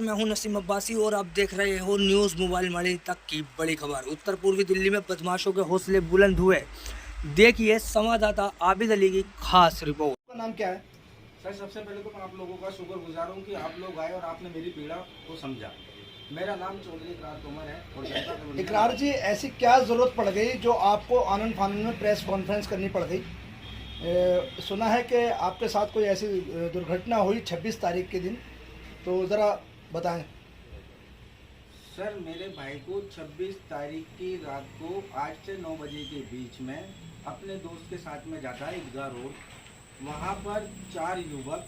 मैं हूं नसीम अब्बासी और आप देख रहे हो न्यूज़ मोबाइल मणि तक की बड़ी खबर। उत्तर पूर्वी दिल्ली में बदमाशों के हौसले बुलंद हुए। देखिए संवाददाता आबिद अली की खास रिपोर्ट। आपका नाम क्या है? सर, सबसे पहले तो मैं आप लोगों का शुक्रगुजार हूँ कि आप लोग आए और आपने मेरी पीड़ा को समझा। मेरा नाम चौधरी इकरार तोमर है और जनता दल इकरार जी, ऐसी क्या जरूरत पड़ गई जो आपको आनंद फानन में प्रेस कॉन्फ्रेंस करनी पड़ गई? सुना है कि आपके साथ कोई ऐसी दुर्घटना हुई 26 तारीख के दिन, तो ज़रा बताएं। सर, मेरे भाई को 26 तारीख की रात को 8 से 9 बजे के बीच में अपने दोस्त के साथ में जाता है ईदगाह रोड। वहाँ पर 4 युवक,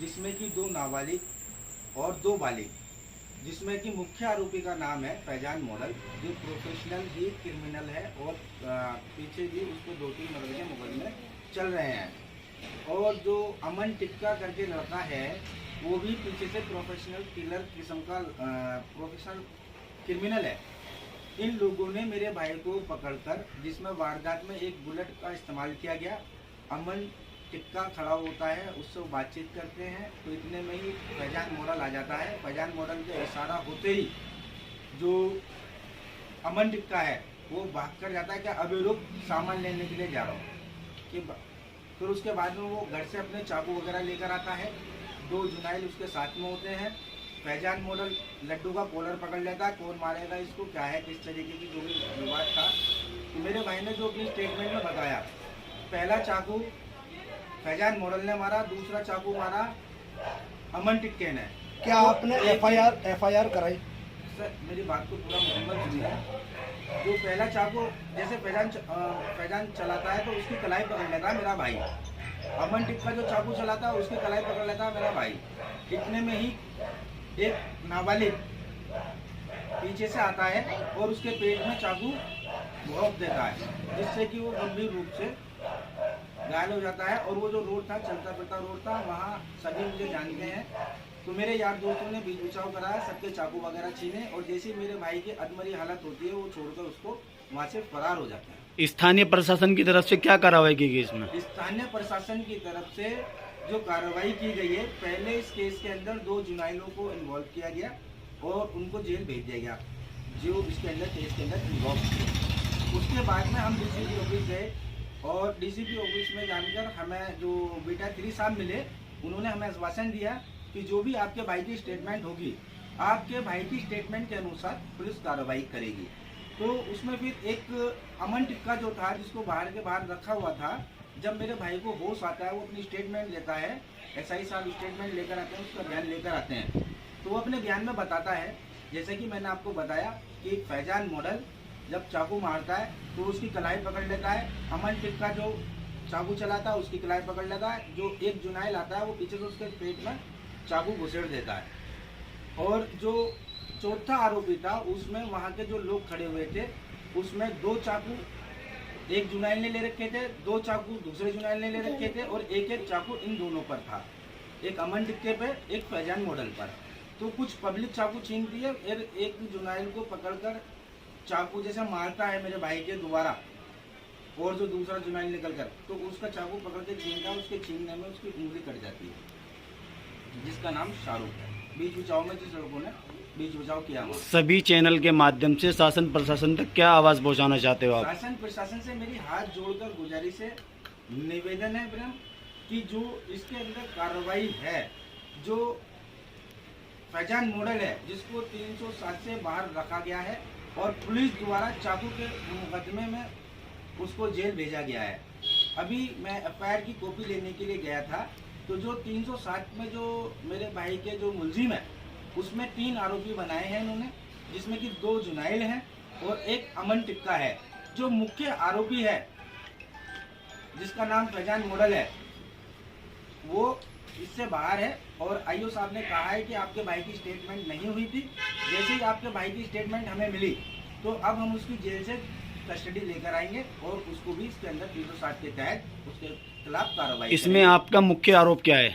जिसमें कि 2 नाबालिग और 2 बालिग, जिसमें कि मुख्य आरोपी का नाम है फैजान मॉडल, जो प्रोफेशनल ही क्रिमिनल है और पीछे भी उसको 2-3 मर्डर के मुकदमे चल रहे हैं। और जो अमन टिक्का करके लड़का है, वो भी पीछे से प्रोफेशनल किलर किस्म का प्रोफेशनल क्रिमिनल है। इन लोगों ने मेरे भाई को पकड़कर, जिसमें वारदात में एक बुलेट का इस्तेमाल किया गया, अमन टिक्का खड़ा होता है, उससे बातचीत करते हैं, तो इतने में ही फैजान मॉडल आ जाता है। फैजान मॉडल के इशारा होते ही जो अमन टिक्का है वो भाग कर जाता है कि अभी रुक, सामान लेने के लिए जा रहा हूँ। कि फिर उसके बाद में वो घर से अपने चाकू वगैरह लेकर आता है। 2 जुनाइल उसके साथ में होते हैं। फैजान मॉडल लड्डू का कॉलर पकड़ लेता है, कौन मारेगा इसको, क्या है, किस तरीके की जो भी विवाद था। तो मेरे भाई ने जो अपनी स्टेटमेंट में बताया, पहला चाकू फैजान मॉडल ने मारा, दूसरा चाकू मारा अमन टिक्के ने। क्या आपने एफआईआर कराई? सर, मेरी बात को पूरा मुकम्मल सुनिए। जो पहला चाकू जैसे फैजान चलाता है तो उसकी कलाई पकड़ लेता है मेरा भाई। अमन टिक्का जो चाकू चलाता है उसकी कलाई पकड़ लेता है मेरा भाई। इतने में ही एक नाबालिग पीछे से आता है और उसके पेट में चाकू भोंक देता है, जिससे कि वो गंभीर रूप से घायल हो जाता है। और वो जो रोड था, चलता फिरता रोड था, वहाँ सभी मुझे जानते हैं। तो मेरे यार दोस्तों ने बीच बचाव कराया, सबके चाकू वगैरह छीने, और जैसे ही मेरे भाई की अधमरी हालत होती है, वो छोड़कर उसको वहाँ से फरार हो जाते हैं। स्थानीय प्रशासन की तरफ से क्या कार्रवाई की गई इसमें? स्थानीय प्रशासन की तरफ से जो कार्रवाई की गई है, पहले इस केस के अंदर 2 जुनाइलों को इन्वॉल्व किया गया और उनको जेल भेज दिया गया, जो इसके अंदर केस के अंदर इन्वॉल्व थे। उसके बाद में हम डीसीपी ऑफिस गए और डीसीपी ऑफिस में जानकर हमें जो बेटा 3 साहब मिले, उन्होंने हमें आश्वासन दिया कि जो भी आपके भाई की स्टेटमेंट होगी, आपके भाई की स्टेटमेंट के अनुसार पुलिस कार्रवाई करेगी। तो उसमें फिर एक अमन टिक्का जो था, जिसको बाहर के बाहर रखा हुआ था, जब मेरे भाई को होश आता है, वो अपनी स्टेटमेंट लेता है। एसआई साहब स्टेटमेंट लेकर आते हैं, उसका बयान लेकर आते हैं, तो वो अपने बयान में बताता है, जैसे कि मैंने आपको बताया कि फैजान मॉडल जब चाकू मारता है तो उसकी कलाई पकड़ लेता है। अमन टिक्का जो चाकू चलाता है उसकी कलाई पकड़ लेता है। जो एक जुनाइल आता है वो पीछे से उसके पेट में चाकू घुसेड़ देता है। और जो चौथा आरोपी था, उसमें वहाँ के जो लोग खड़े हुए थे, उसमें 2 चाकू एक जुनाइल ने ले रखे थे, 2 चाकू दूसरे जुनाइल ने ले रखे थे, और एक चाकू इन दोनों पर था, एक अमन टिक्के पे, एक फैजान मॉडल पर। तो कुछ पब्लिक चाकू छीनती है, फिर एक जुनाइल को पकड़कर चाकू जैसे मारता है मेरे भाई के दोबारा, और जो दूसरा जुनाइल निकल कर, तो उसका चाकू पकड़ के छीनता है। उसके छीनने में उसकी उंगली कट जाती है, जिसका नाम शाहरुख है। बीच बचाव में जिस लोगों ने बीच बचाव किया हुआ। सभी चैनल के माध्यम से शासन प्रशासन तक क्या आवाज पहुंचाना चाहते हो आप? शासन प्रशासन से मेरी हाथ जोड़कर गुजारिश है, निवेदन है ब्रह्म, कि जो इसके अंदर कार्रवाई है, जो फैजान मॉडल है, जिसको 307 से बाहर रखा गया है और पुलिस द्वारा चाकू के मुकदमे में उसको जेल भेजा गया है। अभी मैं एफआईआर की कॉपी लेने के लिए गया था, तो जो 307 में जो मेरे भाई के जो मुलजिम है, उसमें 3 आरोपी बनाए हैं इन्होंने, जिसमें कि 2 जुनाइल हैं और एक अमन टिक्का है। जो मुख्य आरोपी है, जिसका नाम फैजान मॉडल है, वो इससे बाहर है। और आईओ साहब ने कहा है कि आपके भाई की स्टेटमेंट नहीं हुई थी, जैसे ही आपके भाई की स्टेटमेंट हमें मिली, तो अब हम उसकी जेल से कस्टडी लेकर आएंगे और उसको भी इसके अंदर 307 के तहत उसके खिलाफ कार्रवाई। इसमें आपका मुख्य आरोप क्या है?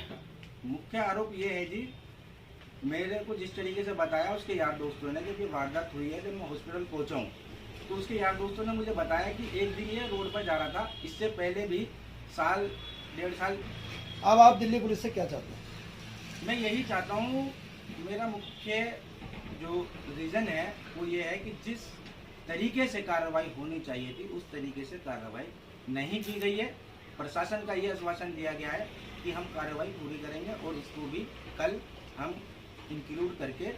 मुख्य आरोप ये है जी, मेरे को जिस तरीके से बताया उसके यार दोस्तों ने, जब ये वारदात हुई है, जब मैं हॉस्पिटल पहुंचा हूँ, तो उसके यार दोस्तों ने मुझे बताया कि एक दिन ये रोड पर जा रहा था, इससे पहले भी 1.5 साल। अब आप दिल्ली पुलिस से क्या चाहते हैं? मैं यही चाहता हूँ मेरा मुख्य जो रीज़न है वो ये है कि जिस तरीके से कार्रवाई होनी चाहिए थी उस तरीके से कार्रवाई नहीं की गई है। प्रशासन का ये आश्वासन दिया गया है कि हम कार्रवाई पूरी करेंगे और इसको भी कल हम इंक्लूड करके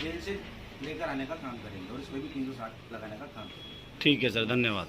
जेल से लेकर आने का काम करेंगे और इसमें भी 360 लगाने का काम करेंगे। ठीक है सर, धन्यवाद।